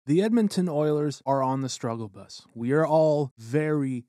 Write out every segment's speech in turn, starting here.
The Edmonton Oilers are on the struggle bus. We are all very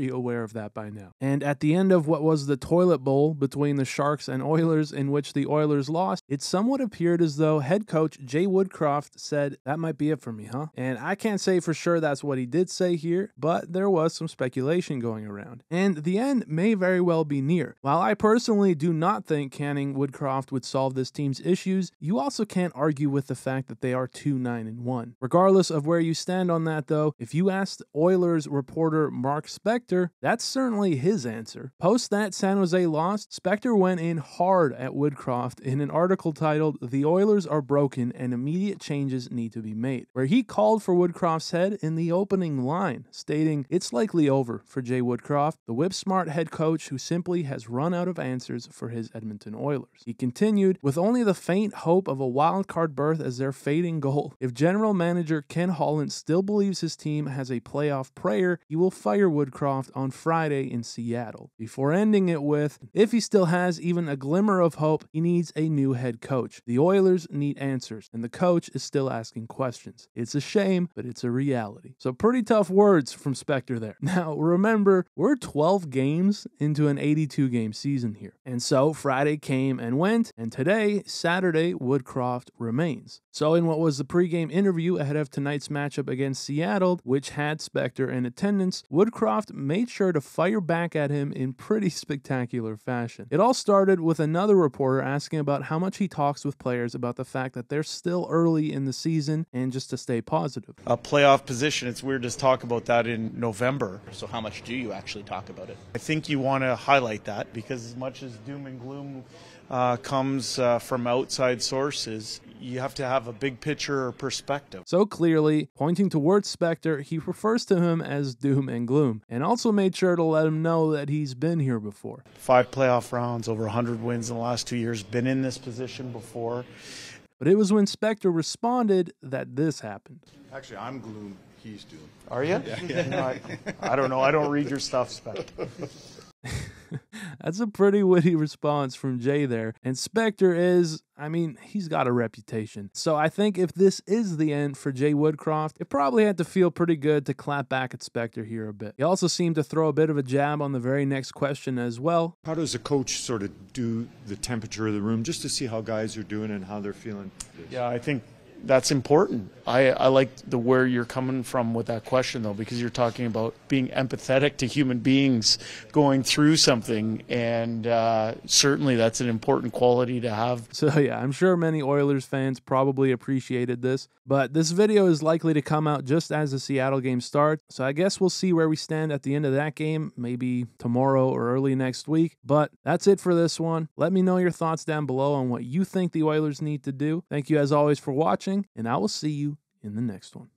aware of that by now. And at the end of what was the toilet bowl between the Sharks and Oilers, in which the Oilers lost, it somewhat appeared as though head coach Jay Woodcroft said, "That might be it for me, huh?" And I can't say for sure that's what he did say here, but there was some speculation going around. And the end may very well be near. While I personally do not think canning Woodcroft would solve this team's issues, you also can't argue with the fact that they are 2-9-1. Regardless of where you stand on that though, if you asked Oilers reporter Mark Spector, that's certainly his answer. Post that San Jose loss, Spector went in hard at Woodcroft in an article titled "The Oilers Are Broken and Immediate Changes Need to Be Made," where he called for Woodcroft's head in the opening line, stating, "It's likely over for Jay Woodcroft, the whip-smart head coach who simply has run out of answers for his Edmonton Oilers." He continued, "With only the faint hope of a wild-card berth as their fading goal, if general manager Ken Holland still believes his team has a playoff prayer, he will fire Woodcroft on Friday in Seattle," before ending it with, "If he still has even a glimmer of hope, he needs a new head coach. The Oilers need answers, and the coach is still asking questions. It's a shame, but it's a reality." So pretty tough words from Spector there. Now, remember, we're 12 games into an 82-game season here. And so Friday came and went, and today, Saturday, Woodcroft remains. So in what was the pregame interview ahead of tonight's matchup against Seattle, which had Spector in attendance, Woodcroft made sure to fire back at him in pretty spectacular fashion. It all started with another reporter asking about how much he talks with players about the fact that they're still early in the season and just to stay positive. A playoff position, it's weird to talk about that in November. So how much do you actually talk about it? I think you want to highlight that because as much as doom and gloom comes from outside sources, you have to have a big picture or perspective. So clearly, pointing towards Spector, he refers to him as doom and gloom, and also made sure to let him know that he's been here before. 5 playoff rounds, over 100 wins in the last 2 years, been in this position before. But it was when Spector responded that this happened. Actually, I'm gloom, he's doom. Are you? Yeah. I don't know. I don't read your stuff, Spector. That's a pretty witty response from Jay there. And Spector is, he's got a reputation. So I think if this is the end for Jay Woodcroft, it probably had to feel pretty good to clap back at Spector here a bit. He also seemed to throw a bit of a jab on the very next question as well. How does a coach sort of do the temperature of the room just to see how guys are doing and how they're feeling? Yeah, I think that's important. I like where you're coming from with that question, though, because you're talking about being empathetic to human beings going through something, and certainly that's an important quality to have. So yeah, I'm sure many Oilers fans probably appreciated this, but this video is likely to come out just as the Seattle game starts, so I guess we'll see where we stand at the end of that game, maybe tomorrow or early next week. But that's it for this one. Let me know your thoughts down below on what you think the Oilers need to do. Thank you as always for watching, and I will see you in the next one.